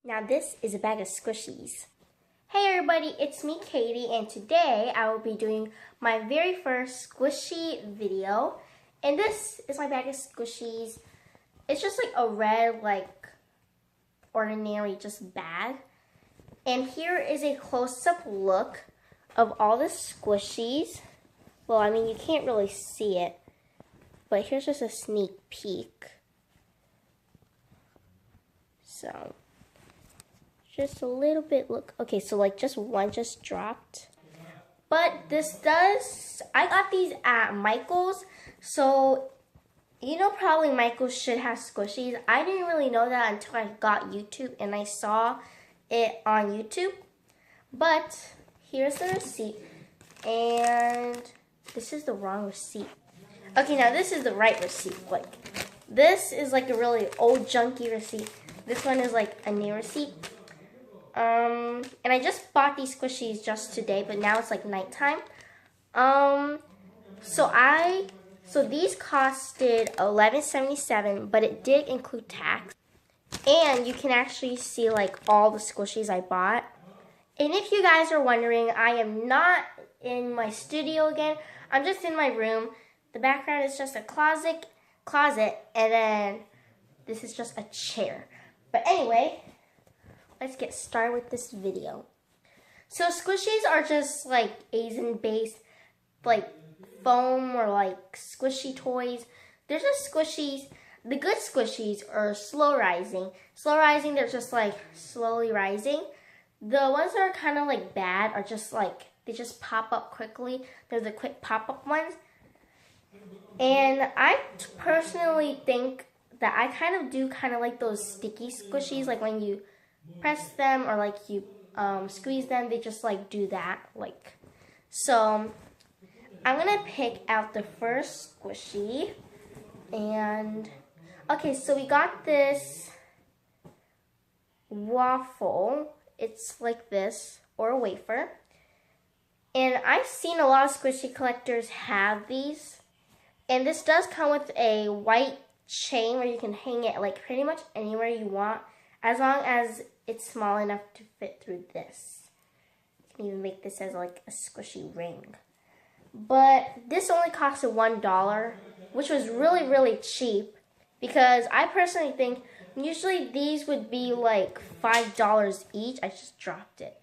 Now this is a bag of squishies. Hey everybody, it's me Katie, and today I will be doing my very first squishy video. And this is my bag of squishies. It's just like a red, ordinary just bag. And here is a close-up look of all the squishies. Well, I mean, you can't really see it, but here's just a sneak peek. So just a little bit, look. Okay, so like just one just dropped. But I got these at Michael's. So, you know, probably Michael's should have squishies. I didn't really know that until I got YouTube and I saw it on YouTube. But here's the receipt. And this is the wrong receipt. Okay, now this is the right receipt. Like, this is like a really old junky receipt. This one is like a new receipt. And I just bought these squishies just today, but now it's like nighttime. So these costed $11.77, but it did include tax. And you can actually see like all the squishies I bought. And if you guys are wondering, I am not in my studio again. I'm just in my room. The background is just a closet, and then this is just a chair. But anyway, let's get started with this video. So squishies are just like Asian-based, like foam or like squishy toys. There's just squishies. The good squishies are slow rising. Slow rising, they're just like slowly rising. The ones that are kind of like bad are just like, they just pop up quickly. They're the quick pop-up ones. And I personally think that I kind of do kind of like those sticky squishies, like when you press them or like you squeeze them, they just like do that. Like, so I'm gonna pick out the first squishy. And okay, so we got this waffle. It's like this, or a wafer. And I've seen a lot of squishy collectors have these. And this does come with a white chain where you can hang it like pretty much anywhere you want, as long as it's small enough to fit through this. You can even make this as like a squishy ring. But this only costed $1, which was really, really cheap, because I personally think usually these would be like $5 each. I just dropped it.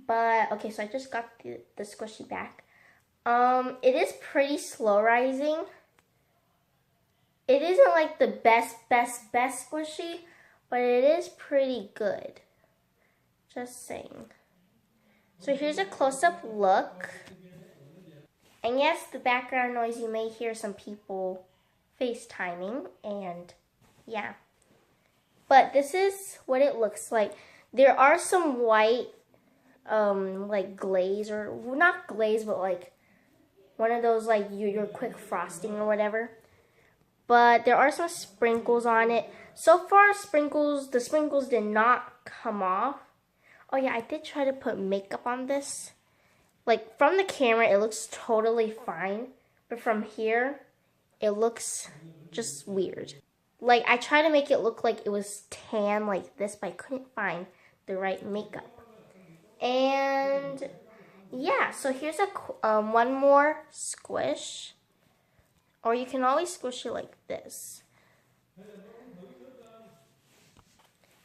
But okay, so I just got the squishy back. It is pretty slow rising. It isn't like the best squishy, but it is pretty good. Just saying. So here's a close-up look. And yes, the background noise, you may hear some people FaceTiming, and yeah. But this is what it looks like. There are some white, like glaze, or well, not glaze, but like one of those like your quick frosting or whatever. But there are some sprinkles on it. So far, the sprinkles did not come off. Oh yeah, I did try to put makeup on this. Like from the camera, it looks totally fine. But from here, it looks just weird. Like I tried to make it look like it was tan like this, but I couldn't find the right makeup. And yeah, so here's a one more squish. Or you can always squish it like this.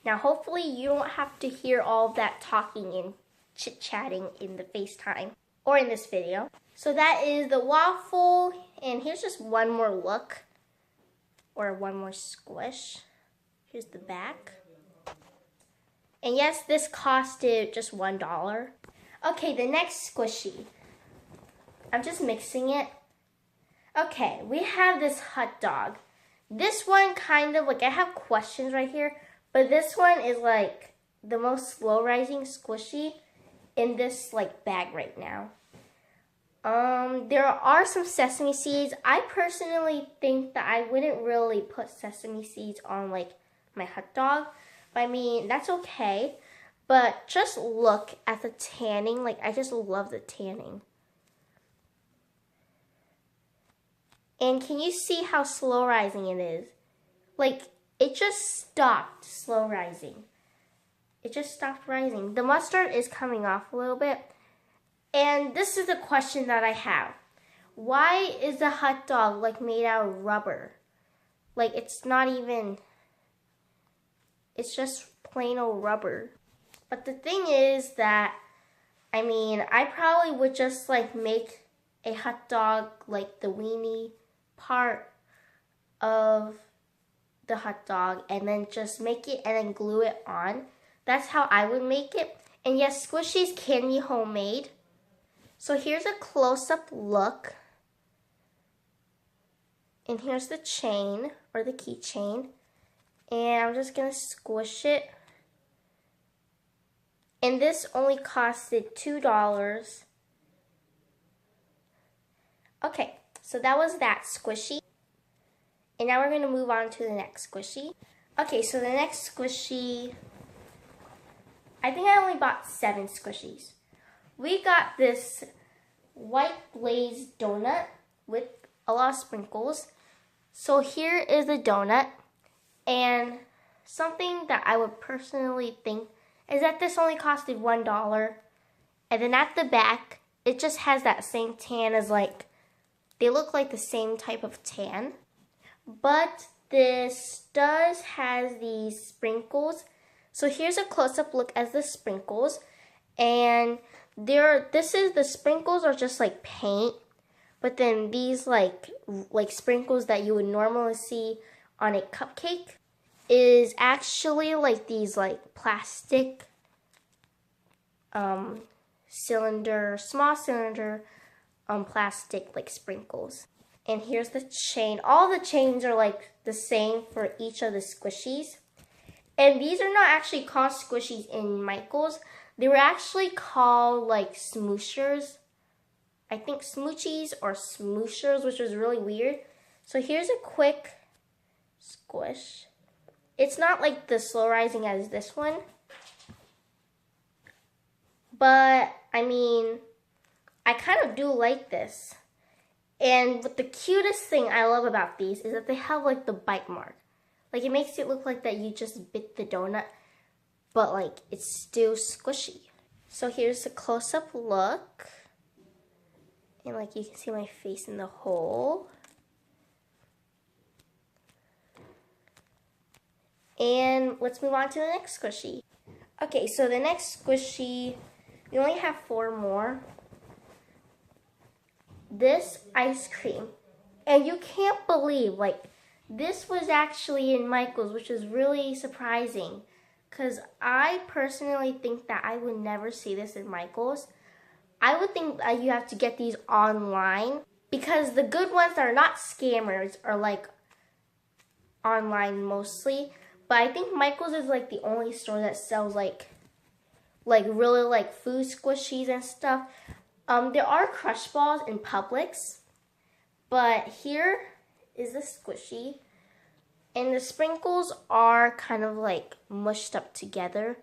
Now hopefully you don't have to hear all of that talking and chit-chatting in the FaceTime or in this video. So that is the waffle, and here's just one more look, or one more squish. Here's the back. And yes, this costed just $1. Okay, the next squishy. I'm just mixing it. Okay, we have this hot dog. This one kind of, like I have questions right here, but this one is like the most slow rising squishy in this like bag right now. There are some sesame seeds. I personally think that I wouldn't really put sesame seeds on like my hot dog. But I mean, that's okay. But just look at the tanning. Like, I just love the tanning. And can you see how slow rising it is? Like, it just stopped slow rising. it just stopped rising. The mustard is coming off a little bit. And this is the question that I have. Why is the hot dog like made out of rubber? Like it's not even, it's just plain old rubber. But the thing is that, I mean, I probably would just like make a hot dog like the weenie part of the hot dog and then just make it and then glue it on. That's how I would make it. And yes, Squishies can be homemade. So here's a close-up look. And here's the chain or the keychain. And I'm just gonna squish it. And this only costed $2. Okay, so that was that squishy. And now we're going to move on to the next squishy. Okay, so the next squishy, I think I only bought 7 squishies. We got this white glazed donut with a lot of sprinkles. So here is the donut. And something that I would personally think is that this only costed $1. And then at the back, it just has that same tan as like, they look like the same type of tan. But this does has these sprinkles. So here's a close-up look at the sprinkles. And the sprinkles are just like paint. But then these like sprinkles that you would normally see on a cupcake is actually like these like plastic small cylinder plastic like sprinkles. And here's the chain. All the chains are like the same for each of the squishies. And these are not actually called squishies in Michael's. They were actually called like smooshers. I think smoochies or smooshers, which was really weird. So here's a quick squish. It's not like the slow rising as this one. But, I mean, I kind of do like this. And the cutest thing I love about these is that they have like the bite mark. Like it makes it look like that you just bit the donut, but like it's still squishy. So here's a close-up look. And like you can see my face in the hole. And let's move on to the next squishy. Okay, so the next squishy, we only have 4 more. This ice cream. And you can't believe, like, this was actually in Michael's, which is really surprising. Because I personally think that I would never see this in Michael's. I would think that you have to get these online. Because the good ones that are not scammers are like online mostly. But I think Michael's is like the only store that sells like really like food squishies and stuff. There are Crush Balls in Publix, but here is the squishy, and the sprinkles are kind of like mushed up together,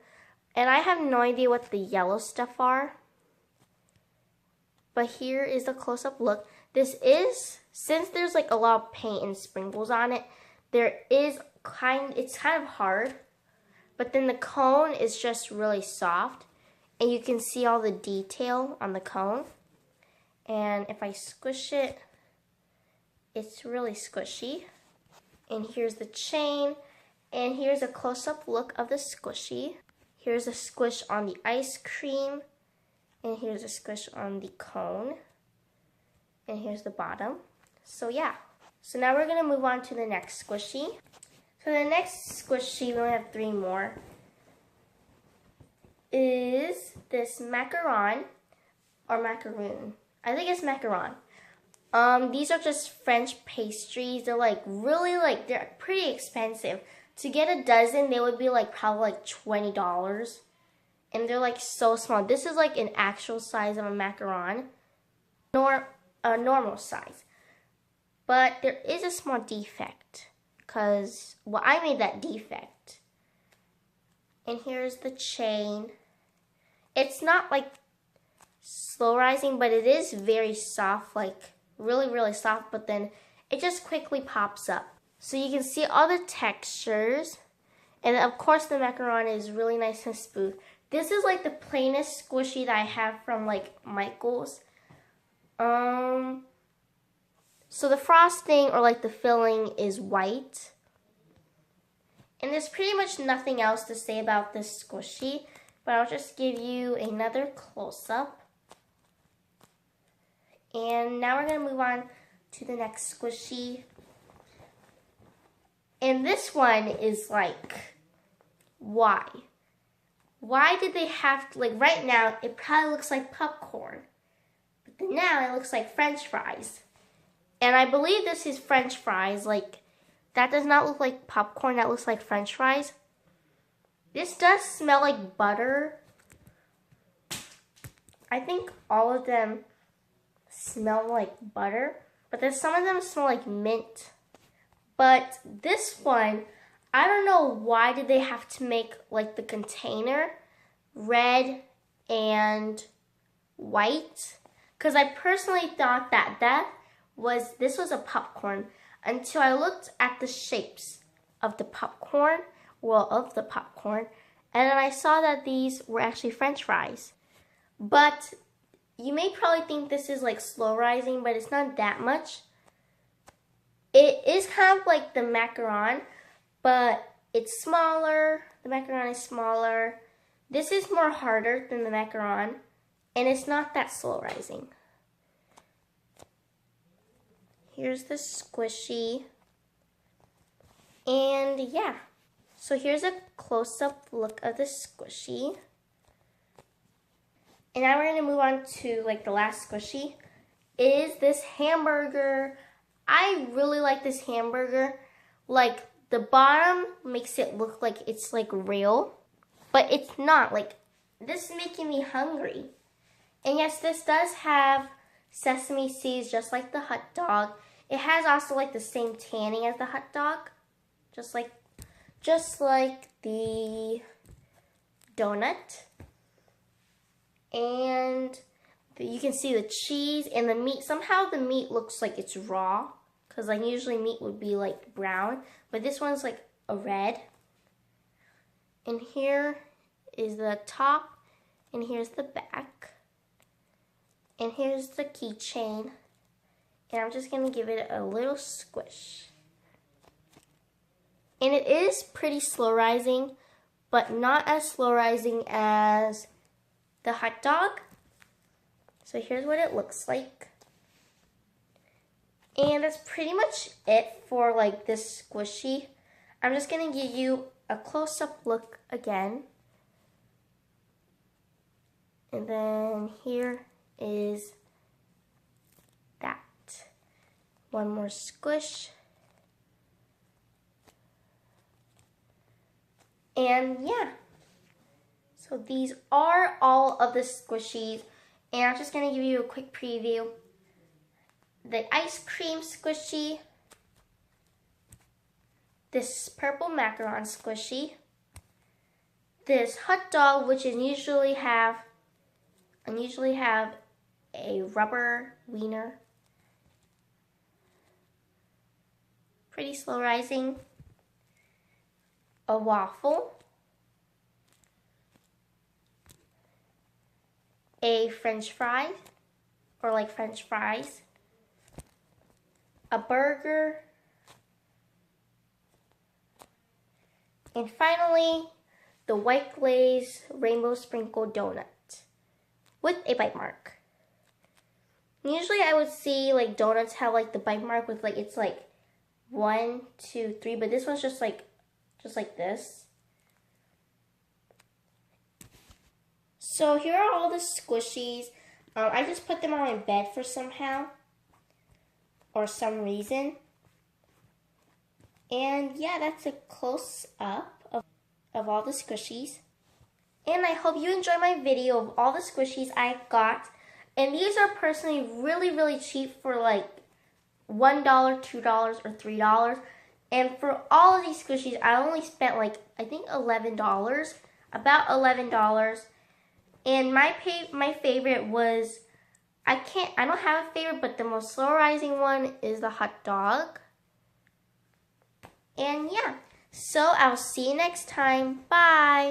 and I have no idea what the yellow stuff are. But here is the close-up look. This is, since there's like a lot of paint and sprinkles on it, it's kind of hard, but then the cone is just really soft. And you can see all the detail on the cone. And if I squish it, it's really squishy. And here's the chain. And here's a close-up look of the squishy. Here's a squish on the ice cream. And here's a squish on the cone. And here's the bottom. So yeah. So now we're going to move on to the next squishy. So the next squishy, we only have 3 more. Is this macaron or macaroon? I think it's macaron. These are just French pastries. They're like really like, they're pretty expensive. To get a dozen, they would be like probably like $20. And they're like so small. This is like an actual size of a macaron. A normal size. But there is a small defect. Because, well, I made that defect. And here's the chain. It's not like slow rising, but it is very soft, like really, really soft, but then it just quickly pops up. So you can see all the textures, And of course the macaron is really nice and smooth. This is like the plainest squishy that I have from like Michael's. So the frosting or like the filling is white. And there's pretty much nothing else to say about this squishy, but I'll just give you another close-up. And now we're going to move on to the next squishy. And this one is like, why? Why did they have to, like right now, it probably looks like popcorn. But then now it looks like French fries. And I believe this is French fries. Like, that does not look like popcorn, that looks like French fries. This does smell like butter. I think all of them smell like butter. But then some of them smell like mint. But this one, I don't know why did they have to make like the container red and white. Because I personally thought that this was a popcorn until I looked at the shapes of the popcorn, and then I saw that these were actually French fries. But you may probably think this is like slow rising, but it's not that much. It is kind of like the macaron, but it's smaller. The macaron is smaller. This is more harder than the macaron, and it's not that slow rising. Here's the squishy. And yeah, so here's a close-up look of the squishy. And now we're gonna move on to like the last squishy. Is this hamburger. I really like this hamburger. Like the bottom makes it look like it's like real, but it's not. Like this is making me hungry. And yes, this does have sesame seeds just like the hot dog. It has also like the same tanning as the hot dog, just like the donut. And you can see the cheese and the meat. Somehow the meat looks like it's raw, because like usually meat would be like brown, but this one's like a red. And here is the top, and here's the back, and here's the keychain. And I'm just gonna give it a little squish. And it is pretty slow rising, but not as slow rising as the hot dog. So here's what it looks like. And that's pretty much it for like this squishy. I'm just gonna give you a close-up look again. And then here is that. One more squish. And yeah. So these are all of the squishies. And I'm just gonna give you a quick preview. The ice cream squishy. This purple macaron squishy. This hot dog, which usually have a rubber wiener. Pretty slow rising. A waffle. A French fry, or like French fries. A burger. And finally, the white glaze rainbow sprinkle donut with a bite mark. Usually I would see like donuts have like the bite mark with like, it's like 1, 2, 3, but this one's just like this. So here are all the squishies. I just put them on my bed for somehow or some reason. And yeah, that's a close up of all the squishies. And I hope you enjoyed my video of all the squishies I got. And these are personally really, really cheap for like $1, $2, or $3. And for all of these squishies, I only spent like, I think $11, about $11. And my favorite was, I don't have a favorite, but the most slow rising one is the hot dog. And yeah, So I'll see you next time. Bye!